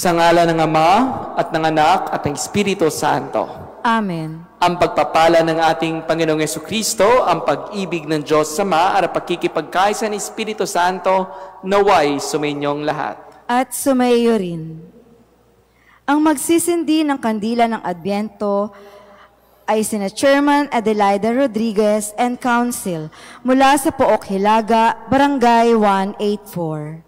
Sa ngalan ng Ama at ng Anak at ng Espiritu Santo. Amen. Ang pagpapala ng ating Panginoong Jesucristo, ang pag-ibig ng Diyos Ama at ang pagkikipagkaisa ng Espiritu Santo naway sumainyong lahat. At sumaiyo rin. Ang magsisindi ng kandila ng Adbyento ay sina Chairman Adelaida Rodriguez and Council mula sa Pook Hilaga, Barangay 184.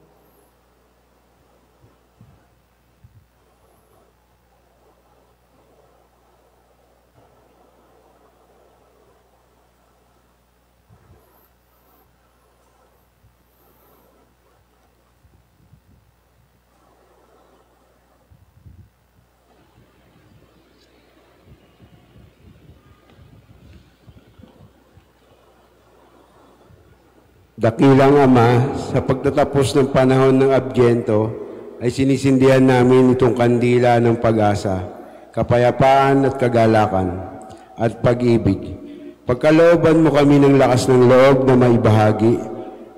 Dakilang Ama, sa pagtatapos ng panahon ng Adbyento, ay sinisindihan namin itong kandila ng pag-asa, kapayapaan at kagalakan, at pag-ibig. Pagkalooban mo kami ng lakas ng loob na maibahagi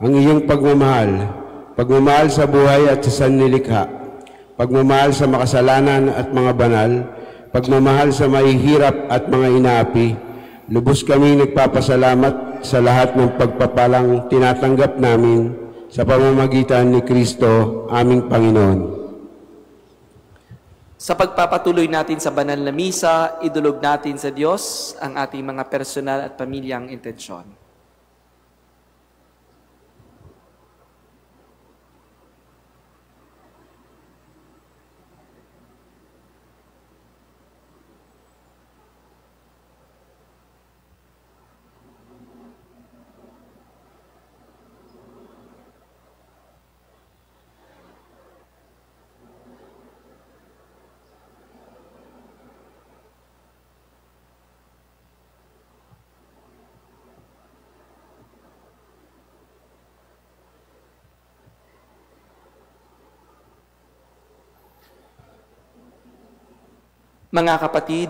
ang iyong pagmamahal, pagmamahal sa buhay at sa sanlilikha, pagmamahal sa makasalanan at mga banal, pagmamahal sa mahihirap at mga inaapi. Lubos kami nagpapasalamat sa lahat ng pagpapalang tinatanggap namin sa pamamagitan ni Kristo, aming Panginoon. Sa pagpapatuloy natin sa banal na misa, idulog natin sa Diyos ang ating mga personal at pamilyang intensyon. Mga kapatid,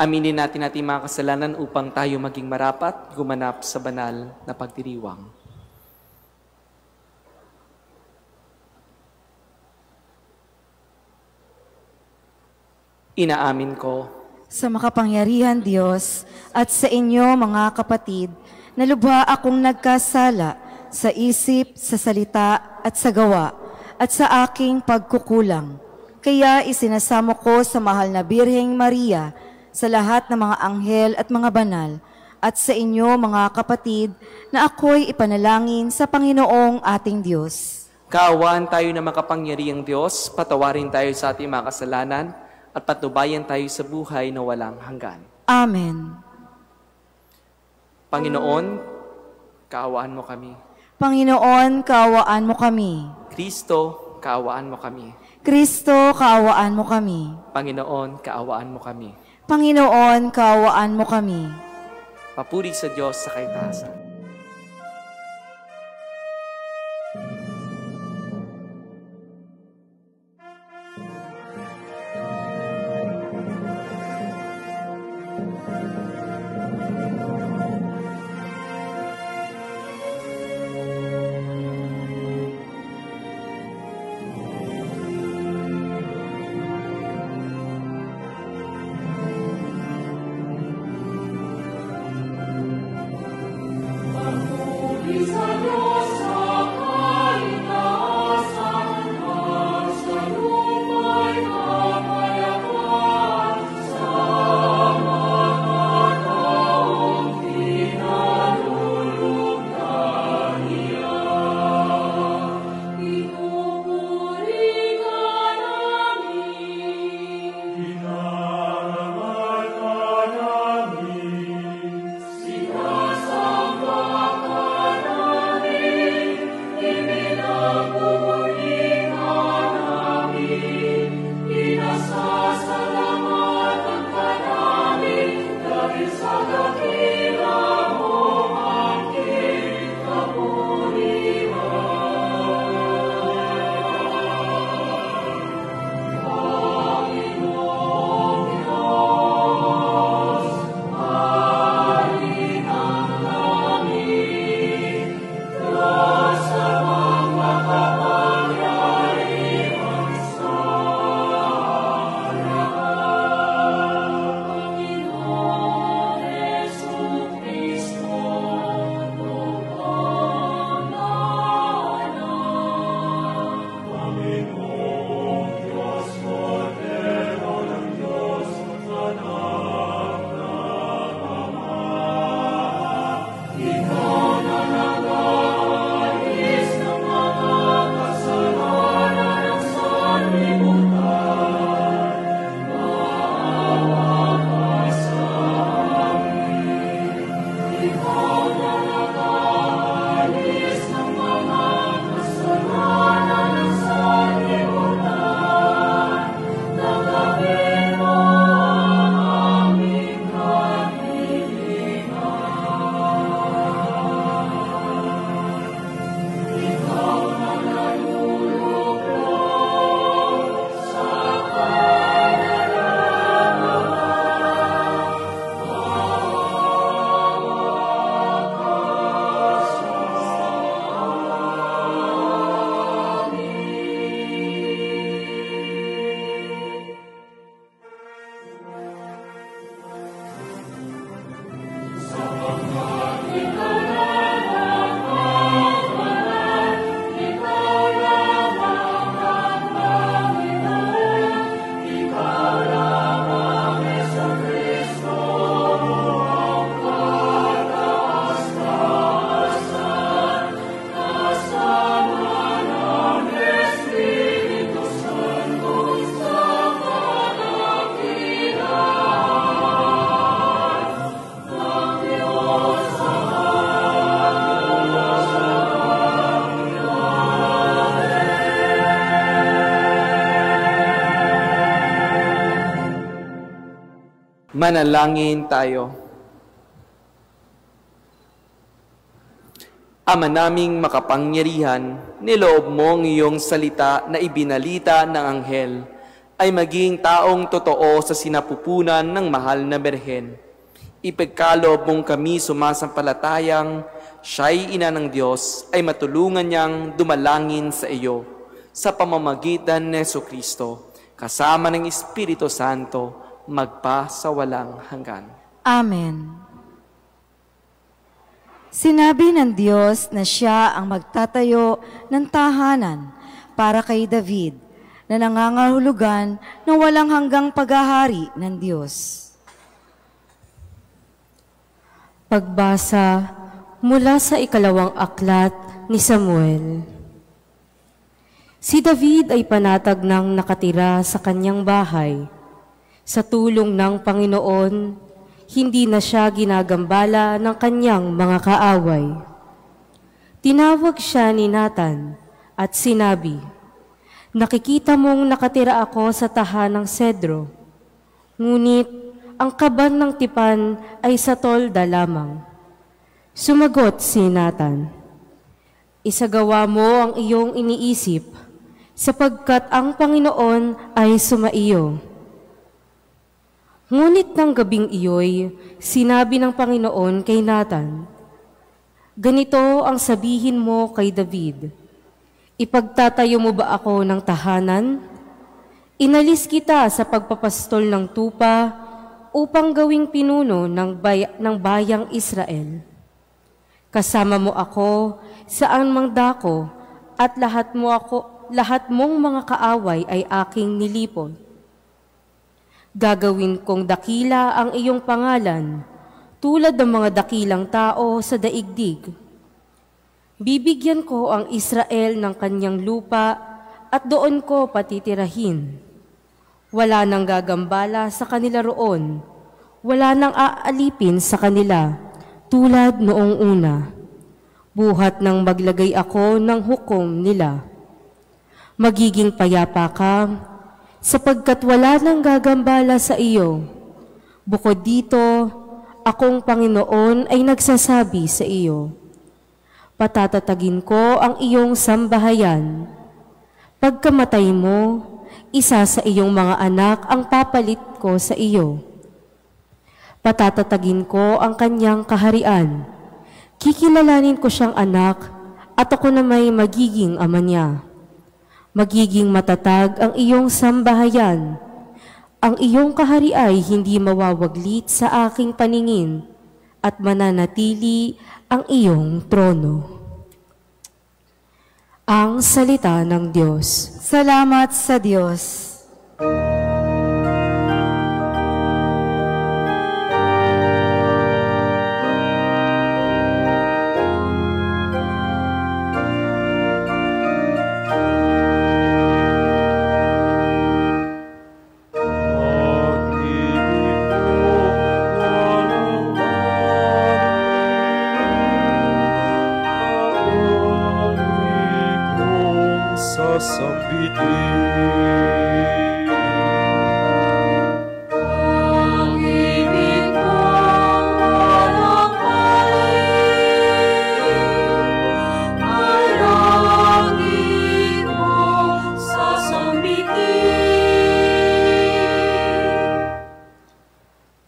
aminin natin ating mga kasalanan upang tayo maging marapat, gumanap sa banal na pagdiriwang. Inaamin ko Sa makapangyarihan Diyos at sa inyo mga kapatid, na lubha akong nagkasala sa isip, sa salita at sa gawa, at sa aking pagkukulang. Kaya isinasamo ko sa mahal na Birheng Maria, sa lahat ng mga anghel at mga banal, at sa inyo mga kapatid, na ako'y ipanalangin sa Panginoong ating Diyos. kaawaan tayo na makapangyarihang Diyos, patawarin tayo sa ating mga kasalanan, at patnubayan tayo sa buhay na walang hanggan. Amen. Panginoon, kaawaan mo kami. Panginoon, kaawaan mo kami. Kristo, kaawaan mo kami. Kristo, kaawaan mo kami. Panginoon, kaawaan mo kami. Panginoon, kaawaan mo kami. Papuri sa Diyos sa kaitaasan. Manalangin tayo. Ama naming makapangyarihan, niloob mo ang iyong salita na ibinalita ng anghel ay maging taong totoo sa sinapupunan ng mahal na Birhen. Ipagkaloob mong kami sumasampalatayang siya'y ina ng Diyos ay matulungan niyang dumalangin sa iyo sa pamamagitan ni Jesucristo, kasama ng Espiritu Santo, magpa sa walang hanggan. Amen. Sinabi ng Diyos na siya ang magtatayo ng tahanan para kay David na nangangahulugan ng walang hanggang paghahari ng Diyos. Pagbasa mula sa ikalawang aklat ni Samuel. Si David ay panatag ng nakatira sa kanyang bahay. Sa tulong ng Panginoon, hindi na siya ginagambala ng kanyang mga kaaway. Tinawag siya ni Nathan at sinabi, "Nakikita mong nakatira ako sa tahanang sedro, ngunit ang kaban ng tipan ay sa tolda lamang." Sumagot si Nathan, "Isagawa mo ang iyong iniisip, sapagkat ang Panginoon ay sumaiyo." Ngunit ng gabing iyo'y sinabi ng Panginoon kay Nathan, "Ganito ang sabihin mo kay David, ipagtatayo mo ba ako ng tahanan? Inalis kita sa pagpapastol ng tupa upang gawing pinuno ng bayang Israel. Kasama mo ako saan mang dako at lahat mong mga kaaway ay aking nilipon. Gagawin kong dakila ang iyong pangalan, tulad ng mga dakilang tao sa daigdig. Bibigyan ko ang Israel ng kanyang lupa at doon ko patitirahin. Wala nang gagambala sa kanila roon, wala nang aalipin sa kanila, tulad noong una. Buhat nang maglagay ako ng hukom nila. Magiging payapa ka, sapagkat wala nang gagambala sa iyo. Bukod dito, akong Panginoon ay nagsasabi sa iyo, patatatagin ko ang iyong sambahayan. Pagkamatay mo, isa sa iyong mga anak ang papalit ko sa iyo. Patatatagin ko ang kanyang kaharian. Kikilalanin ko siyang anak at ako na may magiging ama niya. Magiging matatag ang iyong sambahayan. Ang iyong kahari ay hindi mawawaglit sa aking paningin at mananatili ang iyong trono. Ang salita ng Diyos. Salamat sa Diyos.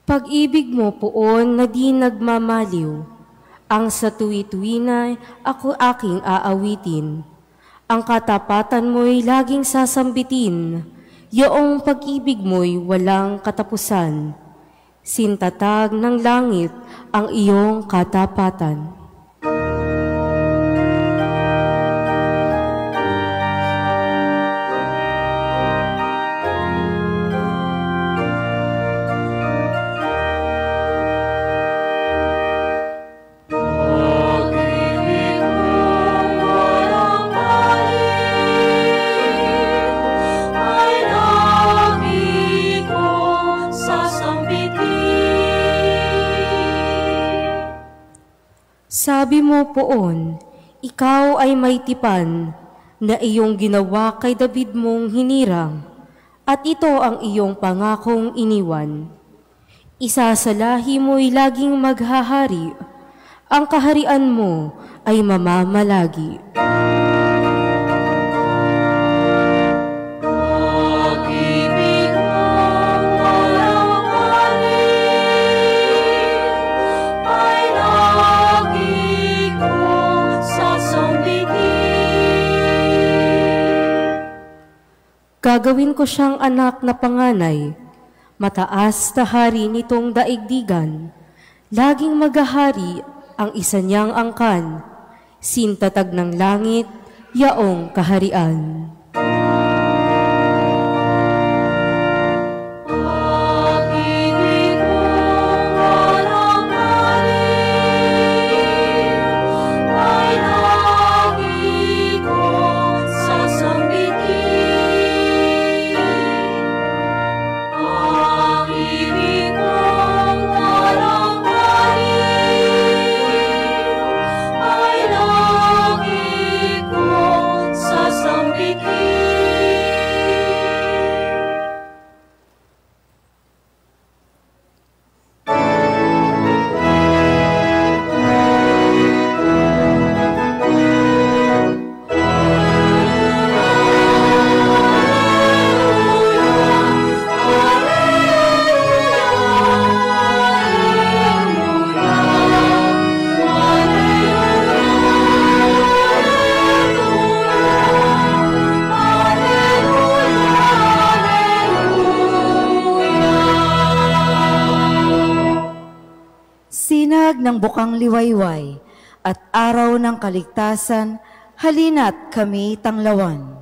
Pag-ibig mo poon na di nagmamaliw, ang sa tuwi-tuwi na ako aking aawitin. Ang katapatan mo'y laging sasambitin, yaong pag-ibig mo'y walang katapusan. Sintatag ng langit ang iyong katapatan. Sabi mo poon, ikaw ay may tipan na iyong ginawa kay David mong hinirang, at ito ang iyong pangakong iniwan. Isasalahi mo'y laging maghahari, ang kaharian mo ay mamamalagi. Gagawin ko siyang anak na panganay, mataas na hari nitong daigdigan. Laging maghahari ang isa niyang angkan, sintatag ng langit, yaong kaharian. Ng bukang liwayway at araw ng kaligtasan, halina't kami tanglawan.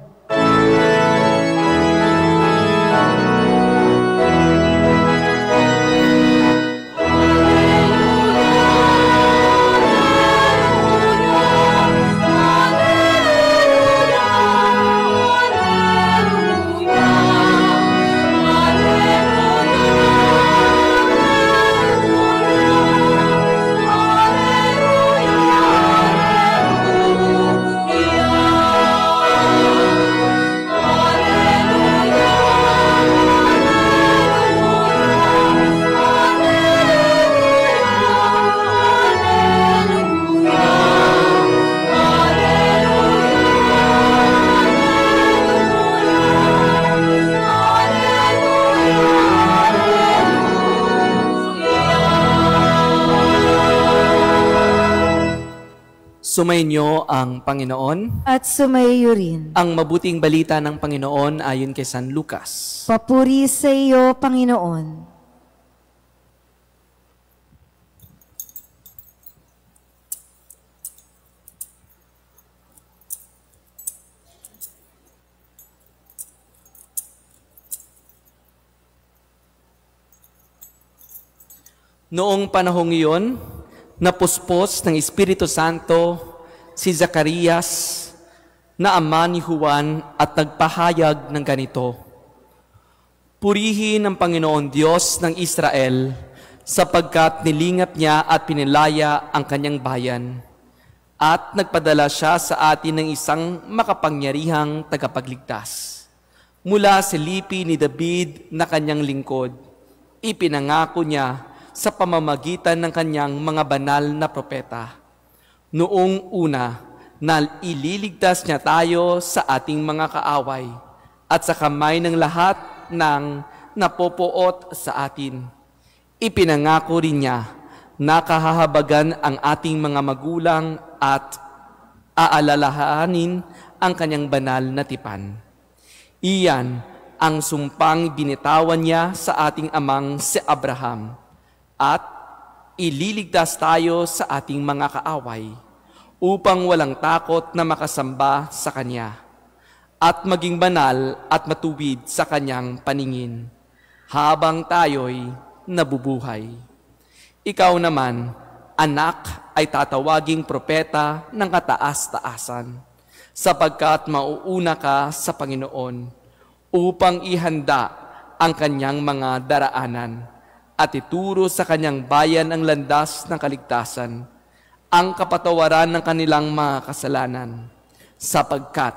Sumainyo ang Panginoon. At sumaiyo rin. Ang mabuting balita ng Panginoon ayon kay San Lucas. Papuri sa iyo, Panginoon. Noong panahong iyon, napuspos ng Espiritu Santo si Zacarias na ama ni Juan at nagpahayag ng ganito, "Purihin ang Panginoon Diyos ng Israel sapagkat nilingap niya at pinilaya ang kanyang bayan at nagpadala siya sa atin ng isang makapangyarihang tagapagligtas. Mula sa lipi ni David na kanyang lingkod, ipinangako niya sa pamamagitan ng kanyang mga banal na propeta. Noong una, na ililigtas niya tayo sa ating mga kaaway at sa kamay ng lahat ng napopoot sa atin. Ipinangako rin niya na kahahabagan ang ating mga magulang at aalalahanin ang kanyang banal na tipan. Iyan ang sumpang binitawan niya sa ating amang si Abraham, at ililigtas tayo sa ating mga kaaway upang walang takot na makasamba sa Kanya at maging banal at matuwid sa Kanyang paningin habang tayo'y nabubuhay. Ikaw naman, anak, ay tatawaging propeta ng kataas-taasan sapagkat mauuna ka sa Panginoon upang ihanda ang Kanyang mga daraanan at ituro sa kanyang bayan ang landas ng kaligtasan, ang kapatawaran ng kanilang mga kasalanan, sapagkat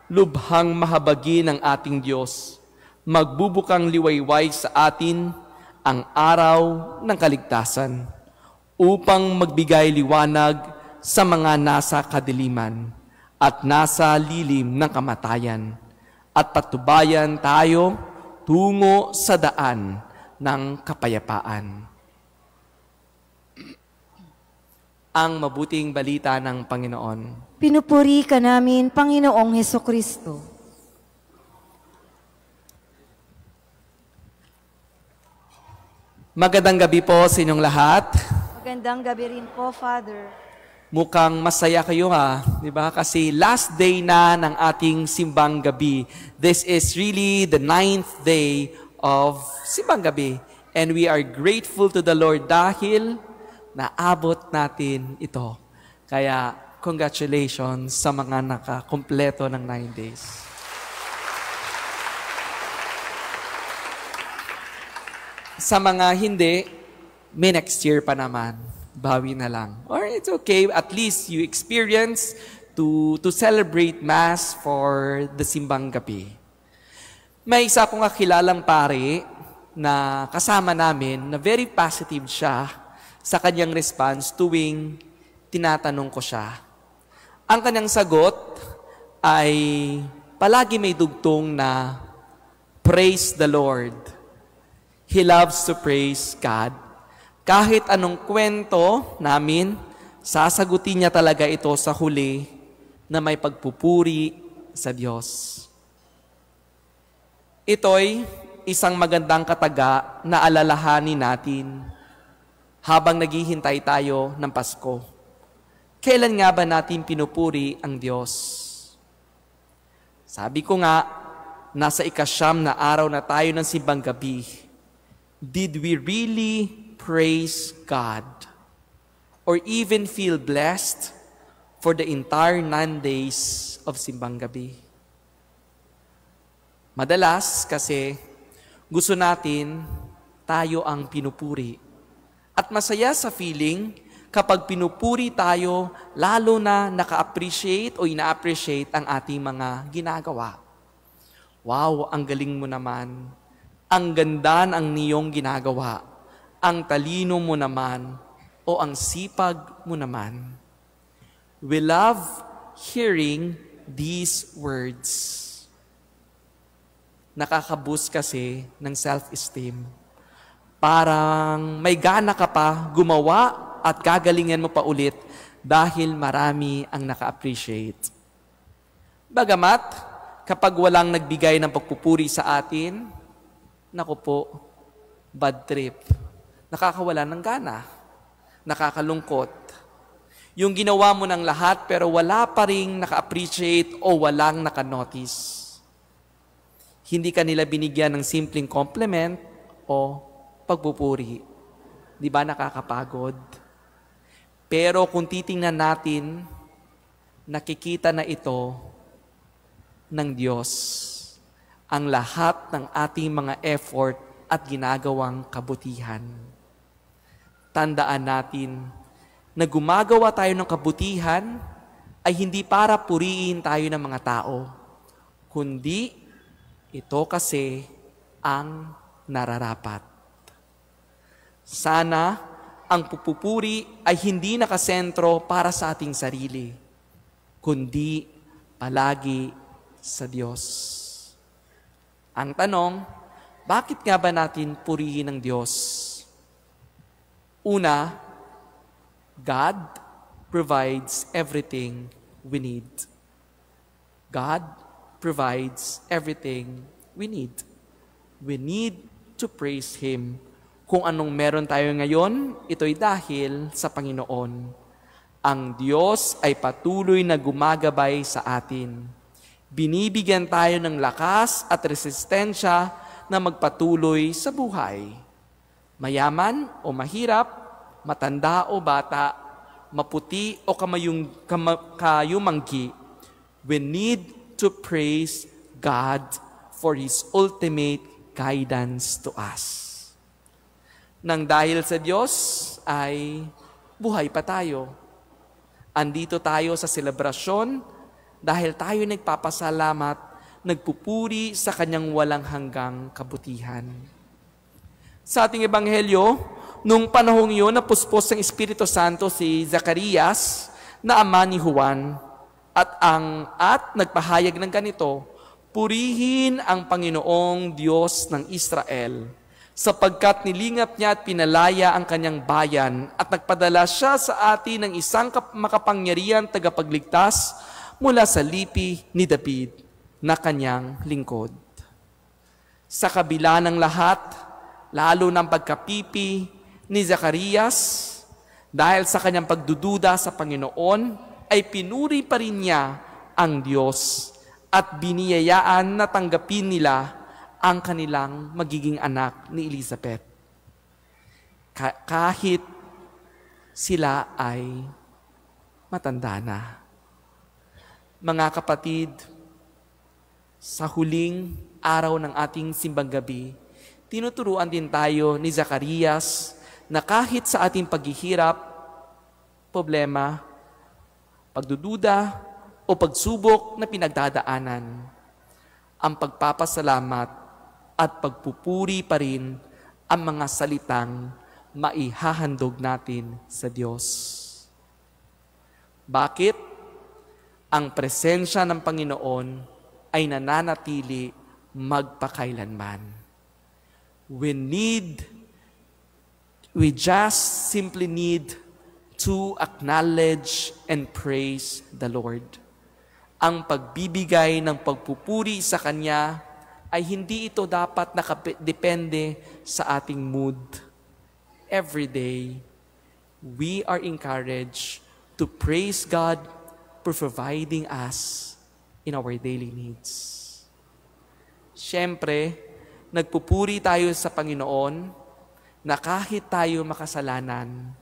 lubhang mahabagi ng ating Diyos, magbubukang liwayway sa atin ang araw ng kaligtasan, upang magbigay liwanag sa mga nasa kadiliman at nasa lilim ng kamatayan, at patubayan tayo tungo sa daan ng kapayapaan. Ang mabuting balita ng Panginoon. Pinupuri ka namin, Panginoong Hesukristo. Magandang gabi po sa inyong lahat. Magandang gabi rin po, Father. Mukhang masaya kayo di ba? Kasi last day na ng ating simbang gabi. This is really the 9th day of simbang gabi. And we are grateful to the Lord dahil naabot natin ito. Kaya congratulations sa mga nakakumpleto ng 9 days. Sa mga hindi, may next year pa naman. Bawi na lang. Or it's okay, at least you experience to celebrate Mass for the simbang gabi. May isa akong kakilalang pare na kasama namin na very positive siya sa kanyang response tuwing tinatanong ko siya. Ang kanyang sagot ay palagi may dugtong na praise the Lord. He loves to praise God. Kahit anong kwento namin, sasagutin niya talaga ito sa huli na may pagpupuri sa Diyos. Ito'y isang magandang kataga na alalahanin natin habang naghihintay tayo ng Pasko. Kailan nga ba natin pinupuri ang Diyos? Sabi ko nga, nasa 9 na araw na tayo ng simbang gabi. Did we really praise God? Or even feel blessed for the entire 9 days of simbang gabi? Madalas kasi gusto natin tayo ang pinupuri. At masaya sa feeling kapag pinupuri tayo, lalo na naka-appreciate o ina-appreciate ang ating mga ginagawa. Wow, ang galing mo naman. Ang ganda ng niyong ginagawa. Ang talino mo naman o ang sipag mo naman. We love hearing these words. Nakaka-boost kasi ng self-esteem. Parang may gana ka pa gumawa at gagalingan mo pa ulit dahil marami ang naka-appreciate. Bagamat, kapag walang nagbigay ng pagpupuri sa atin, naku po, bad trip. Nakakawala ng gana. Nakakalungkot. Yung ginawa mo ng lahat pero wala pa ring naka-appreciate o walang naka-notice. Hindi ka nila binigyan ng simpleng compliment o pagpupuri. Di ba nakakapagod? Pero kung titingnan natin, nakikita na ito ng Diyos ang lahat ng ating mga effort at ginagawang kabutihan. Tandaan natin na gumagawa tayo ng kabutihan ay hindi para puriin tayo ng mga tao, kundi ito kasi ang nararapat. Sana ang pupupuri ay hindi nakasentro para sa ating sarili, kundi palagi sa Diyos. Ang tanong, bakit nga ba natin purihin ang Diyos? Una, God provides everything we need. God provides everything we need. We need to praise Him. Kung anong meron tayo ngayon, ito'y dahil sa Panginoon. Ang Diyos ay patuloy na gumagabay sa atin. Binibigyan tayo ng lakas at resistensya na magpatuloy sa buhay. Mayaman o mahirap, matanda o bata, maputi o kayumanggi, we need to praise God for His ultimate guidance to us. Nang dahil sa Diyos ay buhay pa tayo. Andito tayo sa selebrasyon dahil tayo nagpapasalamat, nagpupuri sa Kanyang walang hanggang kabutihan. Sa ating ebanghelyo, nung panahong yun, napuspos ng Espiritu Santo si Zacarias na ama ni Juan at nagpahayag ng ganito, "Purihin ang Panginoong Diyos ng Israel, sapagkat nilingap niya at pinalaya ang kanyang bayan at nagpadala siya sa atin ng isang makapangyarihan tagapagligtas mula sa lipi ni David na kanyang lingkod." Sa kabila ng lahat, lalo ng pagkapipi ni Zacarias, dahil sa kanyang pagdududa sa Panginoon, ay pinuri pa rin niya ang Diyos at biniyayaan na tanggapin nila ang kanilang magiging anak ni Elizabeth. Kahit sila ay matanda na. Mga kapatid, sa huling araw ng ating simbang gabi, tinuturuan din tayo ni Zacarias na kahit sa ating paghihirap, problema, pagdududa o pagsubok na pinagdadaanan, ang pagpapasalamat at pagpupuri pa rin ang mga salitang maihahandog natin sa Diyos. Bakit? Ang presensya ng Panginoon ay nananatili magpakailanman. We just simply need to acknowledge and praise the Lord. Ang pagbibigay ng pagpupuri sa Kanya ay hindi ito dapat nakadepende sa ating mood. Every day, we are encouraged to praise God for providing us in our daily needs. Siyempre, nagpupuri tayo sa Panginoon na kahit tayo makasalanan.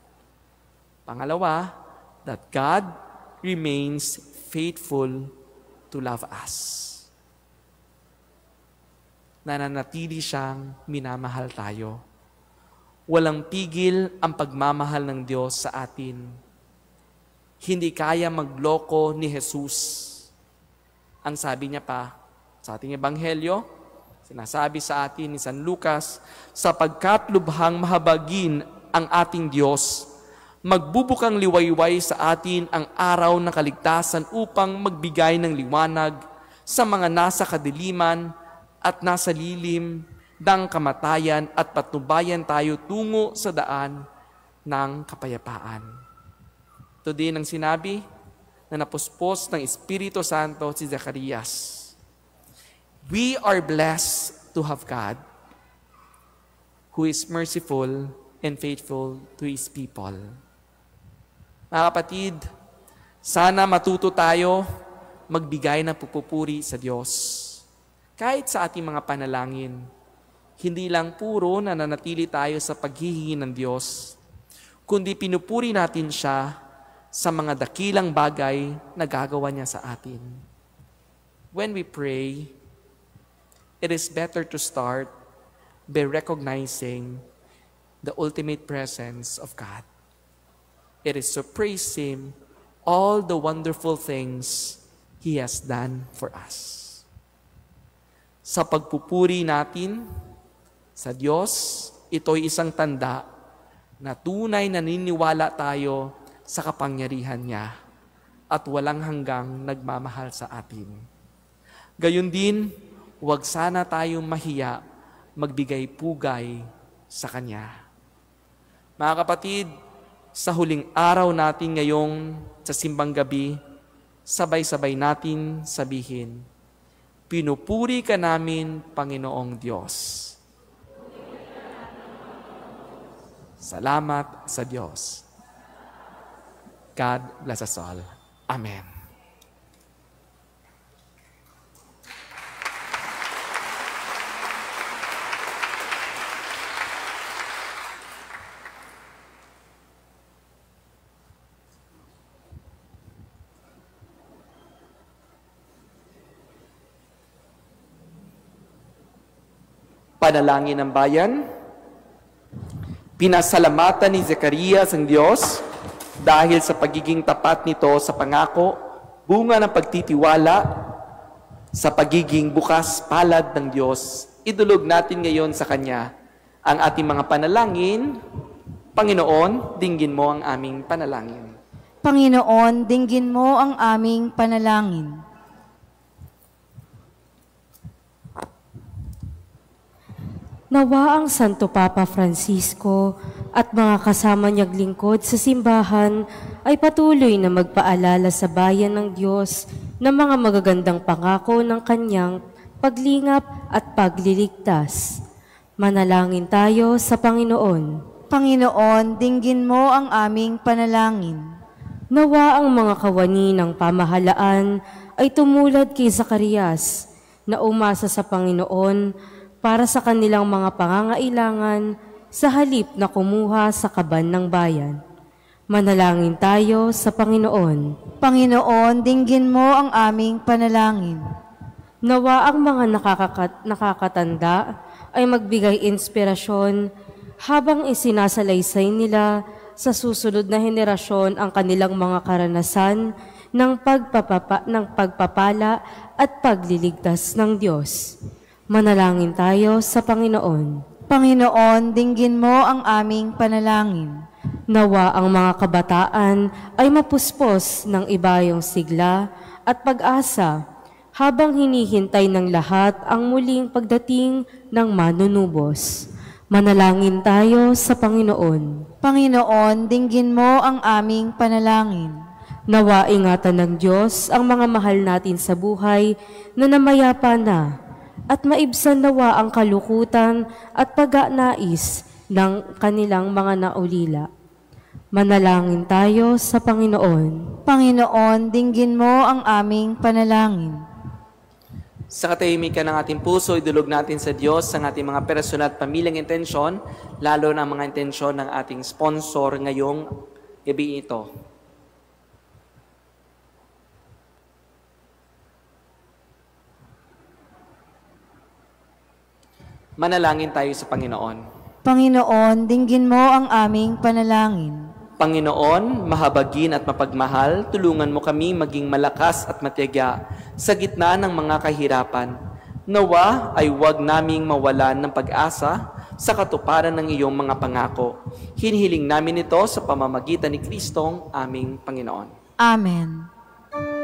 Pangalawa, that God remains faithful to love us. Nananatili siyang minamahal tayo. Walang pigil ang pagmamahal ng Diyos sa atin. Hindi kaya magloko ni Jesus. Ang sabi niya pa sa ating ebanghelyo, sinasabi sa atin ni San Lucas, sapagkat lubhang mahabagin ang ating Diyos, magbubukang liwayway sa atin ang araw ng kaligtasan upang magbigay ng liwanag sa mga nasa kadiliman at nasa lilim ng kamatayan at patnubayan tayo tungo sa daan ng kapayapaan. Ito din ang sinabi na napuspos ng Espiritu Santo si Zacarias. We are blessed to have God who is merciful and faithful to His people. Mga kapatid, sana matuto tayo magbigay ng pupupuri sa Diyos. Kahit sa ating mga panalangin, hindi lang puro nananatili tayo sa paghihingi ng Diyos, kundi pinupuri natin siya sa mga dakilang bagay na gagawa niya sa atin. When we pray, it is better to start by recognizing the ultimate presence of God. It is to praise Him all the wonderful things He has done for us. Sa pagpupuri natin sa Diyos, ito'y isang tanda na tunay naniniwala tayo sa kapangyarihan niya at walang hanggang nagmamahal sa atin. Gayun din, huwag sana tayong mahiya magbigay pugay sa Kanya. Mga kapatid, sa huling araw natin ngayong sa simbang gabi, sabay-sabay natin sabihin, pinupuri ka namin, Panginoong Diyos. Salamat sa Diyos. God bless us all. Amen. Panalangin ng bayan. Pinasalamatan ni Zacarias ang Diyos dahil sa pagiging tapat nito sa pangako, bunga ng pagtitiwala sa pagiging bukas palad ng Diyos. Idulog natin ngayon sa Kanya Ang ating mga panalangin, Panginoon, dinggin mo ang aming panalangin. Panginoon, dinggin mo ang aming panalangin. Nawa ang Santo Papa Francisco at mga kasama niyang lingkod sa simbahan ay patuloy na magpaalala sa bayan ng Diyos ng mga magagandang pangako ng kanyang paglingap at pagliligtas. Manalangin tayo sa Panginoon. Panginoon, dinggin mo ang aming panalangin. Nawa ang mga kawani ng pamahalaan ay tumulad kay Zacarias na umasa sa Panginoon para sa kanilang mga pangangailangan sa halip na kumuha sa kaban ng bayan. Manalangin tayo sa Panginoon. Panginoon, dinggin mo ang aming panalangin. Nawa ang mga nakakatanda ay magbigay inspirasyon habang isinasalaysay nila sa susunod na henerasyon ang kanilang mga karanasan ng pagpapala at pagliligtas ng Diyos. Manalangin tayo sa Panginoon. Panginoon, dinggin mo ang aming panalangin. Nawa ang mga kabataan ay mapuspos ng ibayong sigla at pag-asa habang hinihintay ng lahat ang muling pagdating ng manunubos. Manalangin tayo sa Panginoon. Panginoon, dinggin mo ang aming panalangin. Nawa ingatan ng Diyos ang mga mahal natin sa buhay na namayapa na at maibsan nawa ang kalukutan at pag-anais ng kanilang mga naulila. Manalangin tayo sa Panginoon. Panginoon, dinggin mo ang aming panalangin. Sa katahimikan ng ating puso, idulog natin sa Diyos ang ating mga personal at pamilyang intensyon, lalo na ang mga intensyon ng ating sponsor ngayong gabi ito. Manalangin tayo sa Panginoon. Panginoon, dinggin mo ang aming panalangin. Panginoon, mahabagin at mapagmahal, tulungan mo kami maging malakas at matiyaga sa gitna ng mga kahirapan. Nawa ay huwag naming mawalan ng pag-asa sa katuparan ng iyong mga pangako. Hinihiling namin ito sa pamamagitan ni Kristong aming Panginoon. Amen. Oh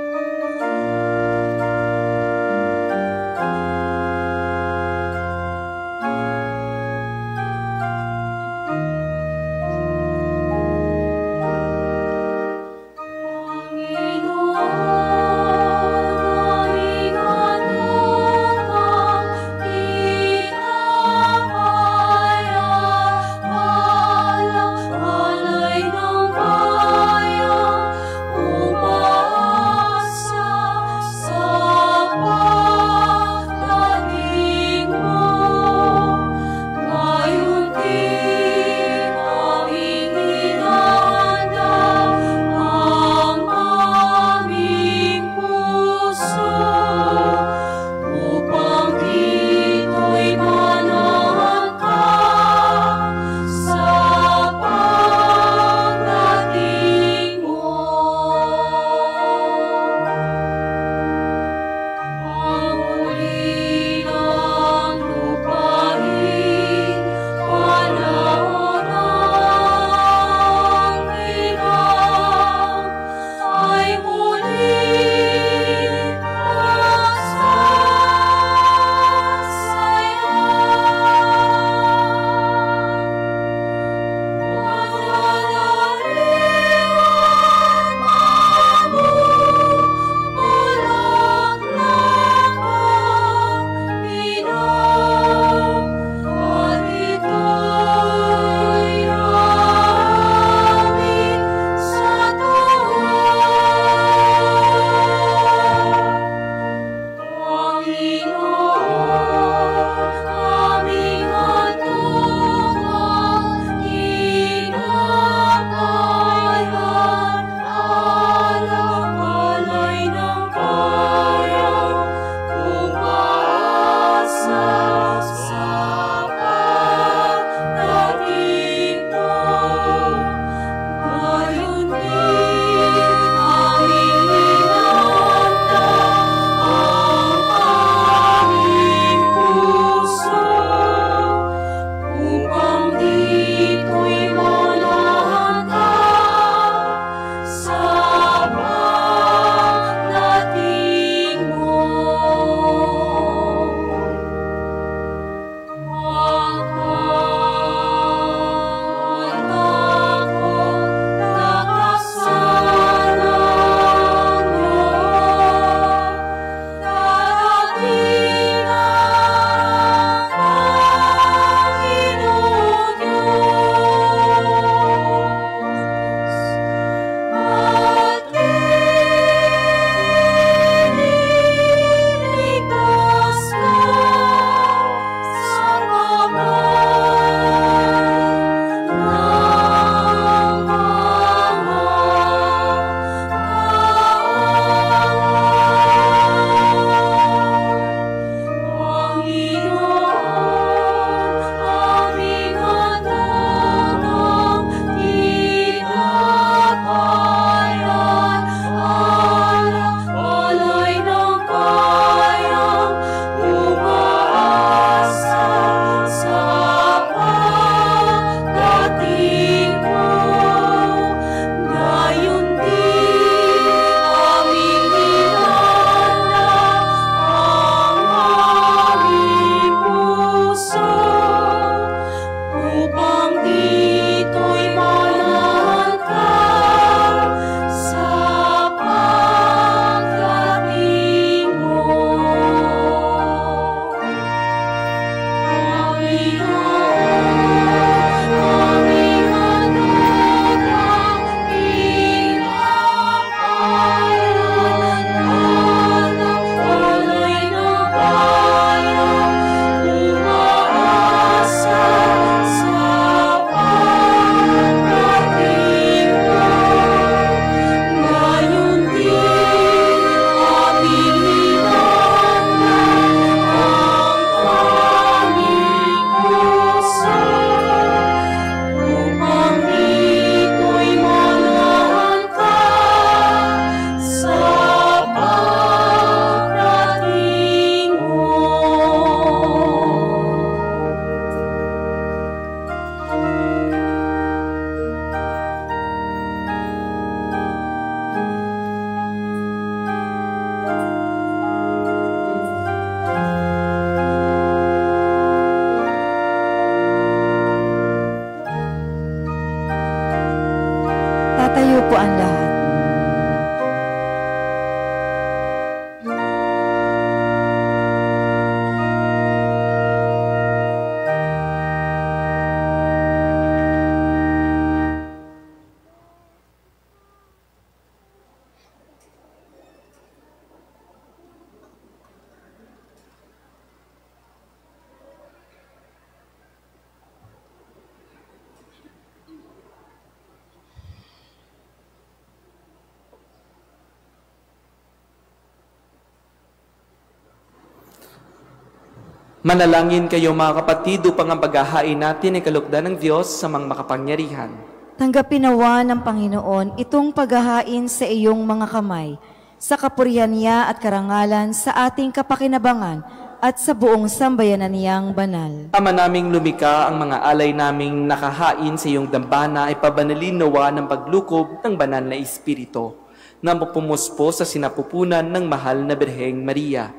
Manalangin kayo mga kapatid upang ang paghahain natin ay kalugdan ng Diyos sa mga makapangyarihan. Tanggapin nawa ng Panginoon itong paghahain sa iyong mga kamay, sa kapurihan niya at karangalan sa ating kapakinabangan at sa buong sambayanan niyang banal. Ama naming lumika, ang mga alay naming nakahain sa iyong dambana ay pabanalin nawa ng paglukob ng banal na Espiritu na mapumuspo sa sinapupunan ng mahal na Birheng Maria,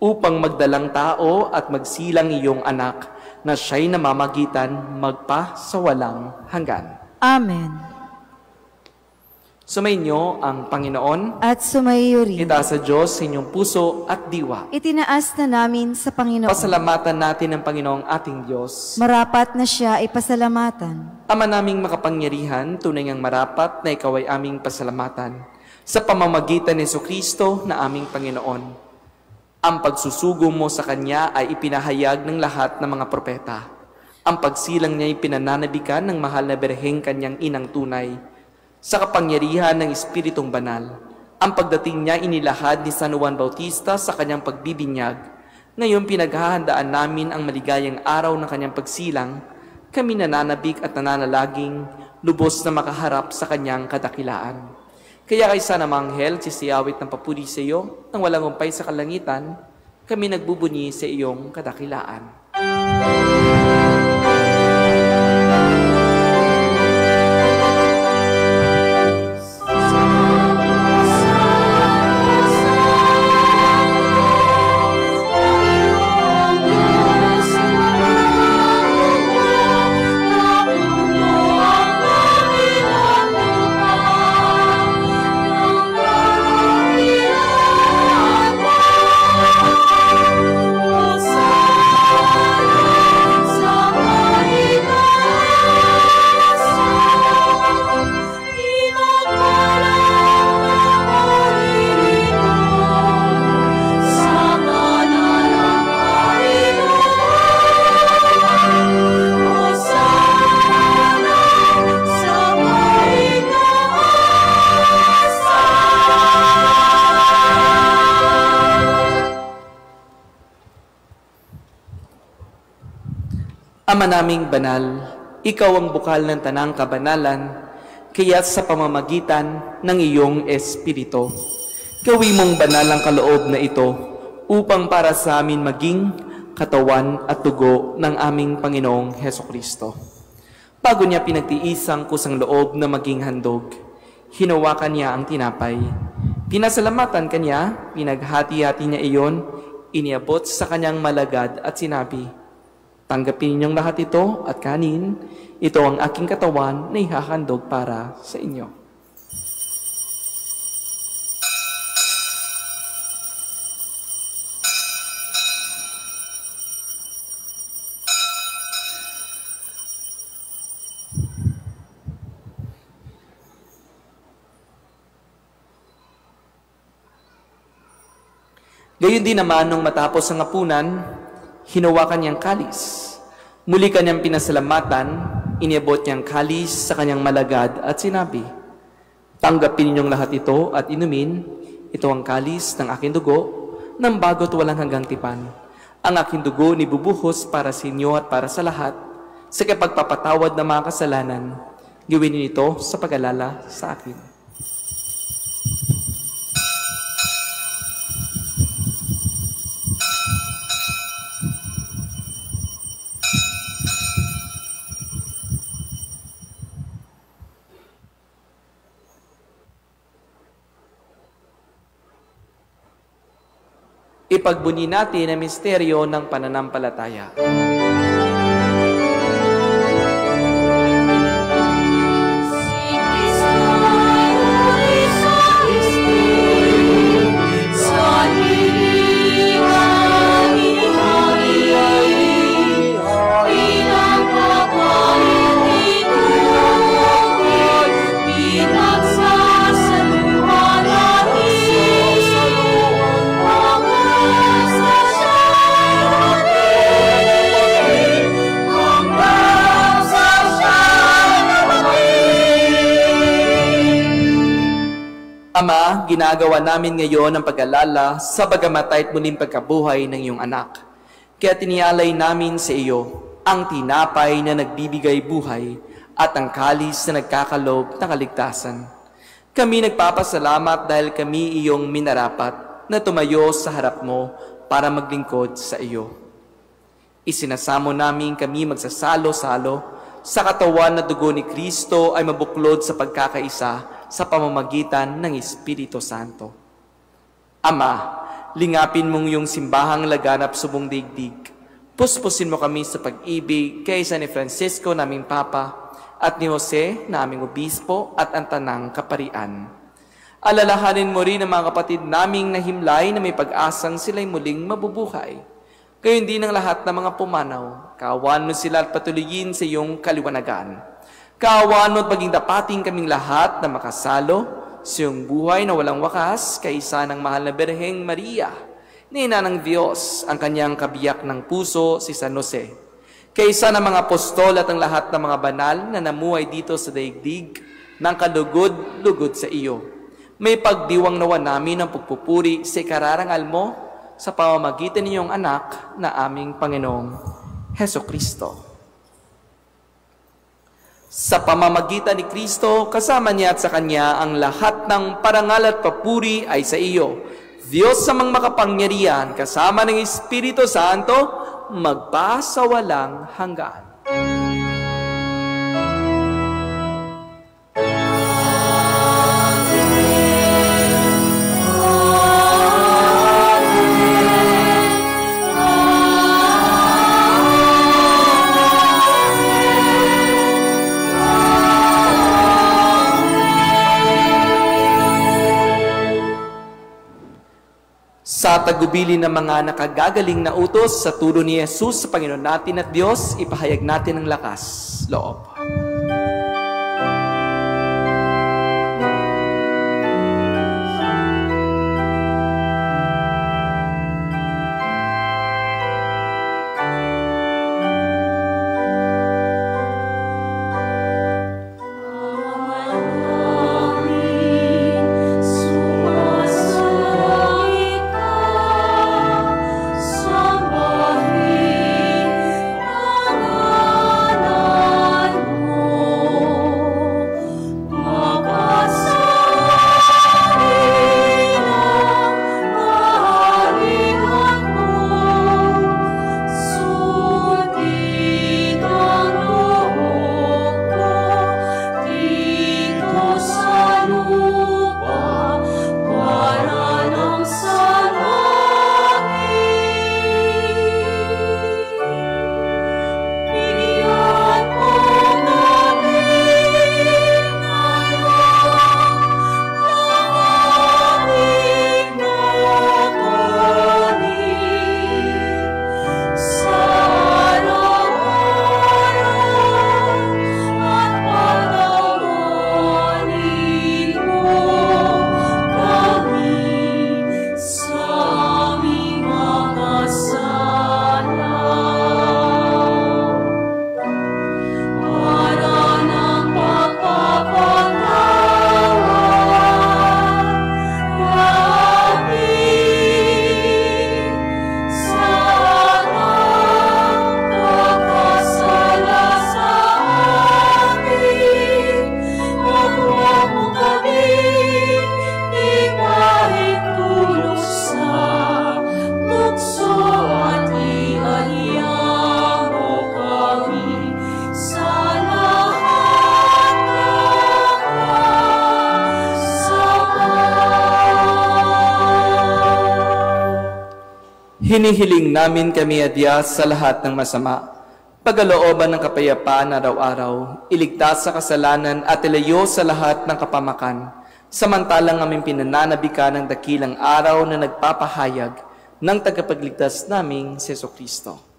upang magdalang tao at magsilang iyong anak na siya'y namamagitan magpa sa walang hanggan. Amen. Sumainyo ang Panginoon. At sumayo rin. Itaas sa Diyos sa inyong puso at diwa. Itinaas na namin sa Panginoon. Pasalamatan natin ang Panginoong ating Diyos. Marapat na siya ay pasalamatan. Ama naming makapangyarihan, tunay ngang marapat na ikaw ay aming pasalamatan sa pamamagitan ni Jesucristo na aming Panginoon. Ang pagsusugo mo sa Kanya ay ipinahayag ng lahat ng mga propeta. Ang pagsilang niya ay pinananabikan ng mahal na Birheng Kanyang inang tunay. Sa kapangyarihan ng Espiritong Banal, ang pagdating niya inilahad ni San Juan Bautista sa kanyang pagbibinyag. Ngayon pinaghahandaan namin ang maligayang araw ng kanyang pagsilang. Kami nananabik at nananalaging lubos na makaharap sa kanyang kadakilaan. Kaya kay San Manghel, sisiyawit ng papuri sa iyo, nang walang umpay sa kalangitan, kami nagbubunyi sa iyong kadakilaan. Ama naming banal, ikaw ang bukal ng tanang kabanalan, kaya sa pamamagitan ng iyong Espiritu, gawin mong banal ang kaloob na ito upang para sa amin maging katawan at dugo ng aming Panginoong Hesukristo. Bago niya pinagtiisang kusang loob na maging handog, hinawakan niya ang tinapay. Pinasalamatan kanya, pinaghati-hati niya iyon, iniabot sa kanyang malagad at sinabi, "Tanggapin ninyong lahat ito at kanin, ito ang aking katawan na ihahandog para sa inyo." Gayon din naman nung matapos ang hapunan, hinawakan niyang kalis. Muli kanyang pinasalamatan, iniabot niyang kalis sa kanyang malagad at sinabi, "Tanggapin ninyong lahat ito at inumin, ito ang kalis ng aking dugo, ng bago't walang hanggang tipan. Ang aking dugo nibubuhos para sa inyo at para sa lahat, sa kapagpapatawad ng mga kasalanan. Gawin niyo ito sa pag-alala sa akin." Ipagbunyi natin ang misteryo ng pananampalataya. Ama, ginagawa namin ngayon ang pag-alala sa pagkamatay at muling pagkabuhay ng iyong anak. Kaya tinialay namin sa iyo ang tinapay na nagbibigay buhay at ang kalis na nagkakalob ng kaligtasan. Kami nagpapasalamat dahil kami iyong minarapat na tumayo sa harap mo para maglingkod sa iyo. Isinasamo namin kami magsasalo-salo sa katawan na dugo ni Kristo ay mabuklod sa pagkakaisa sa pamamagitan ng Espiritu Santo. Ama, lingapin mong iyong simbahang laganap sa buong daigdig. Puspusin mo kami sa pag-ibig kaysa ni Francisco naming Papa at ni Jose na aming obispo at ang tanang kaparian. Alalahanin mo rin ang mga kapatid naming nahimlay na may pag-asang sila'y muling mabubuhay. Gayon din ang lahat ng mga pumanaw. Kaawaan mo sila at patuloyin sa iyong kaliwanagan. Kaawaan mo at maging dapating kaming lahat na makasalo sa iyong buhay na walang wakas kaysa ng mahal na Birheng Maria, na ina ng Diyos, ang kanyang kabiyak ng puso si San Jose. Kaysa ng mga apostol at ang lahat ng mga banal na namuhay dito sa daigdig ng kalugod-lugod sa iyo. May pagdiwang nawa namin ang pagpupuri sa ikararangal mo sa pamamagitan ng iyong anak na aming Panginoong Heso Kristo. Sa pamamagitan ni Kristo, kasama niya at sa Kanya, ang lahat ng parangal at papuri ay sa iyo. Diyos sa mga makapangyarihan, kasama ng Espiritu Santo, magpasawalang hanggan. Sa tagubilin ng mga nakagagaling na utos sa turo ni Jesus sa Panginoon natin at Diyos, ipahayag natin ang lakas, loob. Hinihiling namin kami, Diyos, sa lahat ng masama, pagkalooban ng kapayapaan araw-araw, iligtas sa kasalanan at ilayo sa lahat ng kapamakan, samantalang aming pinananabikan ng dakilang araw na nagpapahayag ng tagapagligtas naming si Jesucristo.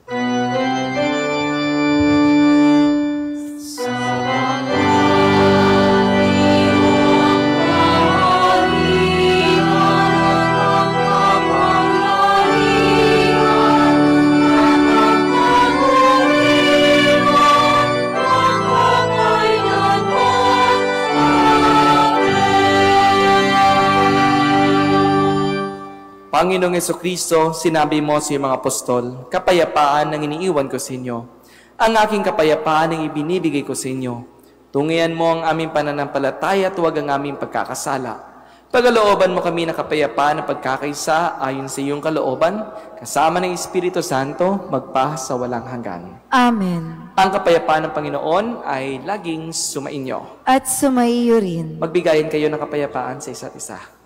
Panginoong Jesucristo, sinabi mo sa iyong mga apostol, kapayapaan ang iniiwan ko sa inyo. Ang aking kapayapaan ang ibinibigay ko sa inyo. Tungayan mo ang aming pananampalataya at huwag ang aming pagkakasala. Pagalooban mo kami ng kapayapaan at pagkakaisa ayon sa iyong kalooban, kasama ng Espiritu Santo, magpa sa walang hanggan. Amen. Ang kapayapaan ng Panginoon ay laging sumainyo. At sumaiyo rin. Magbigayan kayo ng kapayapaan sa isa't isa.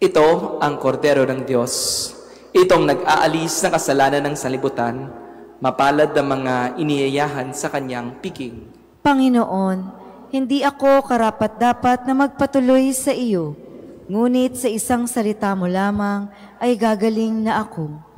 Ito ang kordero ng Diyos. Itong nag-aalis ng kasalanan ng sanlibutan, mapalad ang mga iniyayahan sa kanyang piking. Panginoon, hindi ako karapat-dapat na magpatuloy sa iyo, ngunit sa isang salita mo lamang ay gagaling na ako.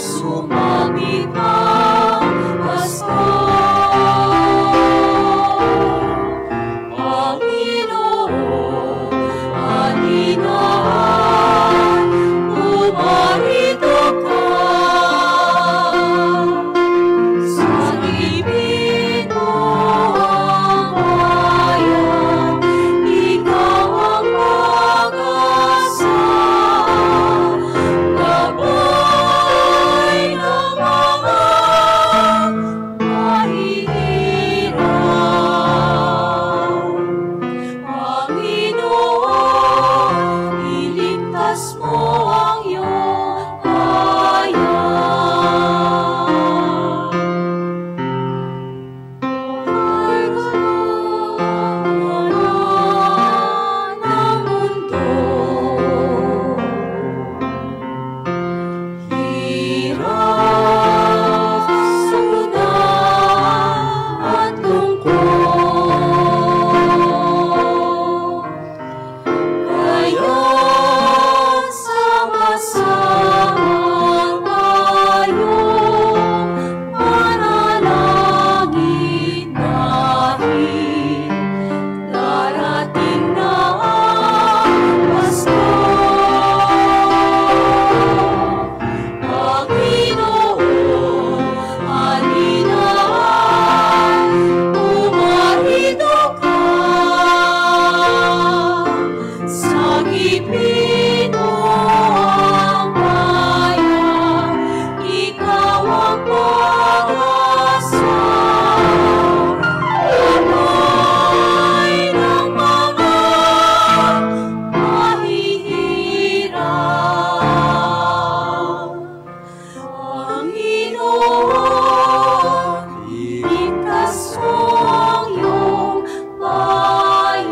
sumapit ang Pasko. Panginoon, halina, pumarito ka. Sagipin mo ang bayan, ikaw ang pag-asa. Gabay ng mga mahihirap. Panginoon, iligtas mo ang iyong bayan. Karunungan ng mundo, hirap, sakuna at lungkot. Kaya sama-sama tayong manalangin dahil darating na ang Pasko. Panginoon, halina, pumarito ka. Sagipin mo ang bayan, ikaw ang pag-asa. Gabay ng mga mahihirap. Panginoon, iligtas mo ang iyong bayan.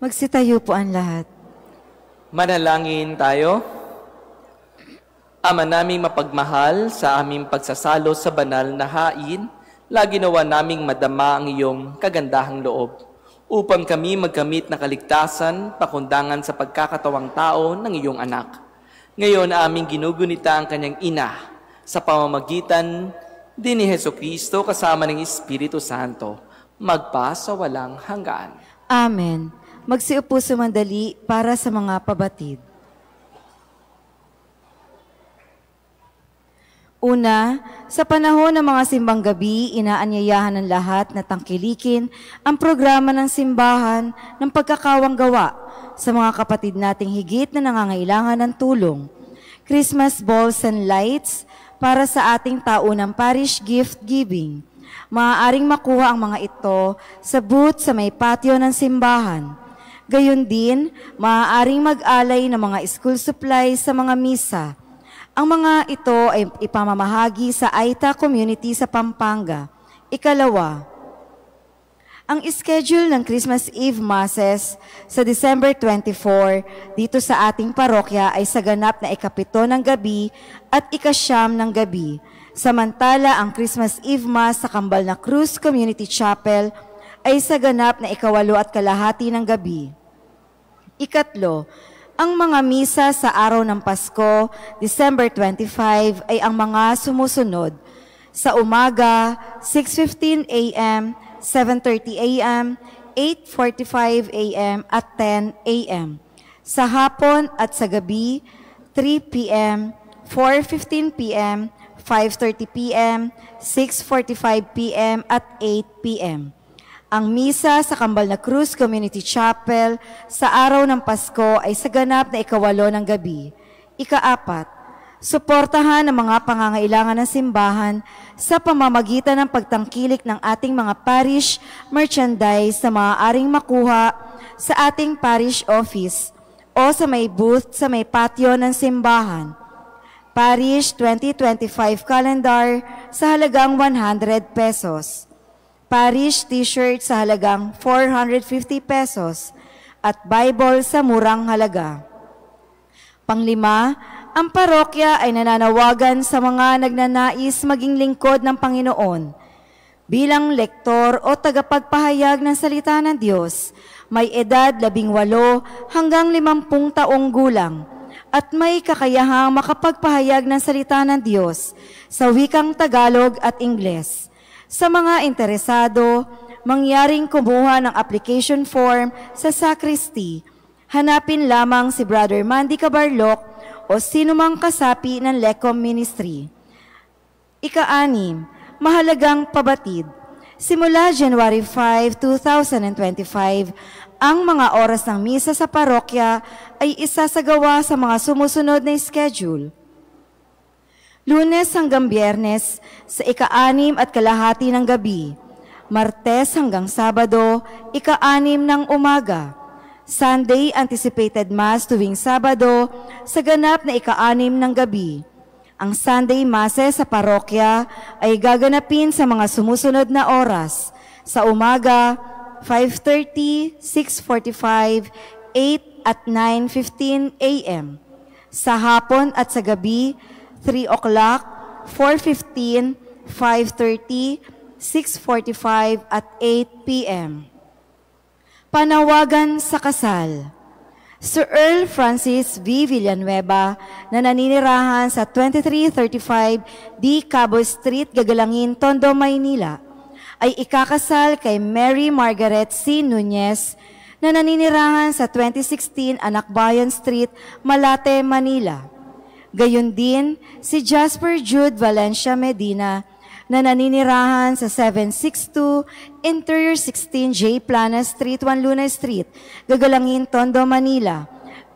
Magsitayo po ang lahat. Manalangin tayo. Ama naming mapagmahal, sa aming pagsasalo sa banal na hain, lagi nawa naming madama ang iyong kagandahang loob, upang kami magkamit na kaligtasan, pakundangan sa pagkakatawang tao ng iyong anak. Ngayon aming ginugunita ang kanyang ina, sa pamamagitan din ni Hesukristo kasama ng Espiritu Santo, magpa sa walang hanggan. Amen. Magsiupo sumandali para sa mga pabatid. Una, sa panahon ng mga simbang gabi, inaanyayahan ng lahat na tangkilikin ang programa ng simbahan ng pagkakawang gawa sa mga kapatid nating higit na nangangailangan ng tulong. Christmas balls and lights para sa ating taunang parish gift giving. Maaaring makuha ang mga ito sa booth sa may patio ng simbahan. Gayon din, maaaring mag-alay ng mga school supplies sa mga misa. Ang mga ito ay ipamamahagi sa Aita community sa Pampanga. Ikalawa, ang schedule ng Christmas Eve Masses sa December 24 dito sa ating parokya ay sa ganap na 7 ng gabi at 9 ng gabi. Samantala, ang Christmas Eve Mass sa Kambal na Cruz Community Chapel ay sa ganap na 8:30 ng gabi. Ikatlo, ang mga misa sa araw ng Pasko, December 25, ay ang mga sumusunod. Sa umaga, 6:15 a.m., 7:30 a.m., 8:45 a.m. at 10 a.m. Sa hapon at sa gabi, 3 p.m., 4:15 p.m., 5:30 p.m., 6:45 p.m. at 8 p.m. Ang misa sa Kambal na Cruz Community Chapel sa araw ng Pasko ay sa ganap na 8 ng gabi. Ikaapat, suportahan ang mga pangangailangan ng simbahan sa pamamagitan ng pagtangkilik ng ating mga parish merchandise na maaaring makuha sa ating parish office o sa may booth sa may patio ng simbahan. Parish 2025 calendar sa halagang 100 pesos. Parish t-shirt sa halagang 450 pesos at Bible sa murang halaga. Panglima, Ang parokya ay nananawagan sa mga nagnanais maging lingkod ng Panginoon. Bilang lektor o tagapagpahayag ng salita ng Diyos, may edad 18 hanggang 50 taong gulang at may kakayahang makapagpahayag ng salita ng Diyos sa wikang Tagalog at Ingles. Sa mga interesado, mangyaring kumuha ng application form sa sacristy. Hanapin lamang si Brother Mandy Cabarloc o sinumang kasapi ng Lecom Ministry. Ika-6, mahalagang pabatid. Simula January 5, 2025, ang mga oras ng misa sa parokya ay isasagawa sa mga sumusunod na schedule. Lunes hanggang Biyernes sa ika-6 at kalahati ng gabi. Martes hanggang Sabado, ika-6 ng umaga. Sunday anticipated Mass tuwing Sabado sa ganap na ika-6 ng gabi. Ang Sunday Masses sa parokya ay gaganapin sa mga sumusunod na oras. Sa umaga, 5:30, 6:45, 8 at 9:15 a.m. Sa hapon at sa gabi, 3 o'clock, 4:15, 5:30, 6:45 at 8 p.m. Panawagan sa kasal. Sir Earl Francis V. Villanueva na naninirahan sa 2335 D. Cabo Street, Gagalangin, Tondo, Maynila, ay ikakasal kay Mary Margaret C. Nunez na naninirahan sa 2016 Anakbayan Street, Malate, Manila. Gayon din si Jasper Jude Valencia Medina na naninirahan sa 762 Interior 16 J. Plana Street, 1 Luna Street, Gagalangin, Tondo, Manila,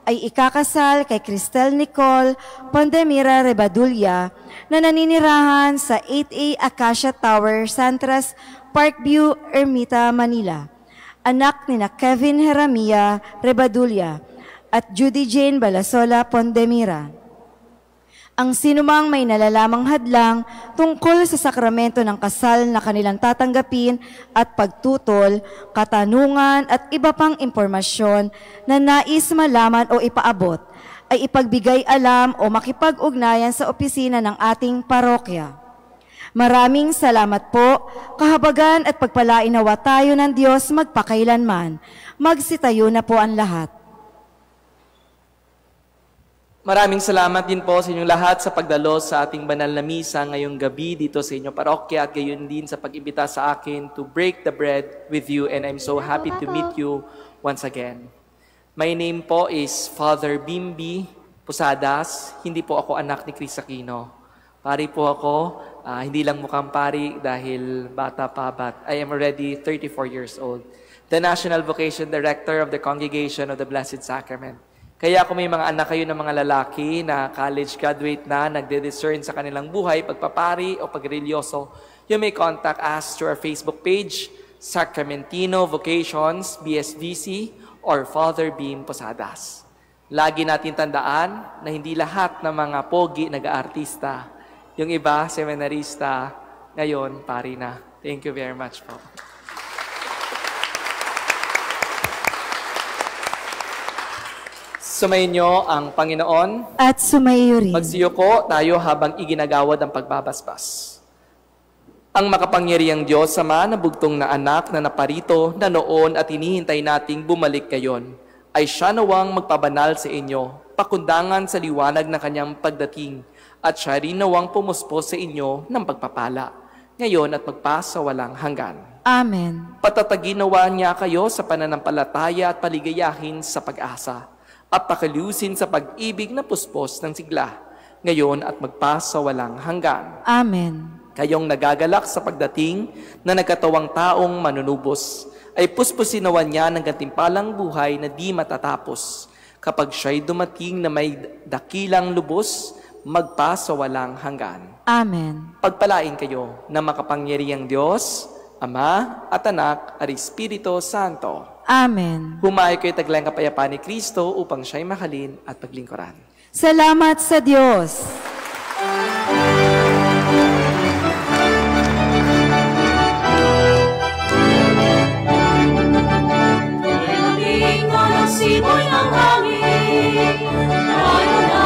ay ikakasal kay Cristel Nicole Pondemira Rebadulla na naninirahan sa 8A Acacia Tower, Santras, Parkview, Ermita, Manila, anak ni na Kevin Heramia Rebadulla at Judy Jane Balasola Pondemira. Ang sinumang may nalalamang hadlang tungkol sa sakramento ng kasal na kanilang tatanggapin at pagtutol, katanungan at iba pang impormasyon na nais malaman o ipaabot, ay ipagbigay alam o makipag-ugnayan sa opisina ng ating parokya. Maraming salamat po, kahabagan at pagpalainawa tayo ng Diyos magpakailanman. Magsitayo na po ang lahat. Maraming salamat din po sa inyong lahat sa pagdalo sa ating banal na misa ngayong gabi dito sa inyong parokya at gayon din sa pag-imbita sa akin to break the bread with you, and I'm so happy to meet you once again. My name po is Father Bimbi Posadas. Hindi po ako anak ni Chris Aquino. Pari po ako, hindi lang mukhang pari dahil bata pa, but I am already 34 years old. The National Vocation Director of the Congregation of the Blessed Sacrament. Kaya kung may mga anak kayo ng mga lalaki na college graduate na, nagde-discern sa kanilang buhay, pagpapari o pagreligyoso, you may contact us through our Facebook page, Sacramentino Vocations, BSVC, or Father Bim Posadas. Lagi natin tandaan na hindi lahat ng mga pogi nag-aartista. Yung iba, seminarista, ngayon, pari na. Thank you very much po. Sumayin niyo ang Panginoon. At sumayo rin. Magsiyoko tayo habang iginagawad ang pagbabasbas. Ang makapangyarihang Diyos, Ama na bugtong na anak na naparito na noon at hinihintay nating bumalik ngayon, ay siya nawang magpabanal sa inyo, pakundangan sa liwanag ng kanyang pagdating, at siya rin nawang pumuspos sa inyo ng pagpapala, ngayon at magpasawalang hanggan. Amen. Patatagin nawa niya kayo sa pananampalataya at paligayahin sa pag-asa, at pakilusin sa pag-ibig na puspos ng sigla, ngayon at magpasawalang hanggan. Amen. Kayong nagagalak sa pagdating na nagkatawang taong manunubos, ay puspusin nawa niya ng gantimpalang buhay na di matatapos. Kapag siya'y dumating na may dakilang lubos, magpasawalang hanggan. Amen. Pagpalain kayo na makapangyarihang Diyos, Ama at Anak at Espiritu Santo. Amen. Humayo kayo taglayang kapayapaan ni Kristo upang siya'y mahalin at paglingkuran. Salamat sa Diyos. Ilating ka ng simoy ng hangin, tayo na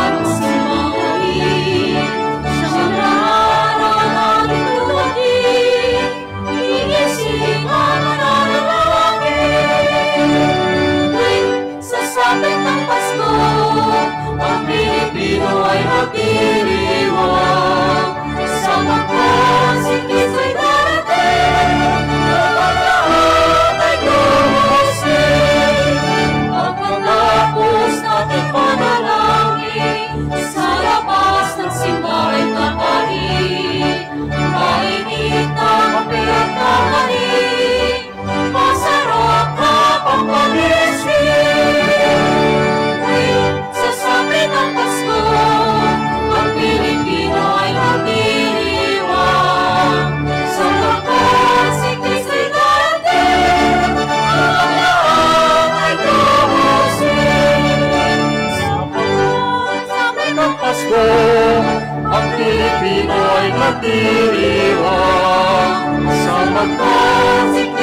ang Pinoy magdiriwang sa magpasik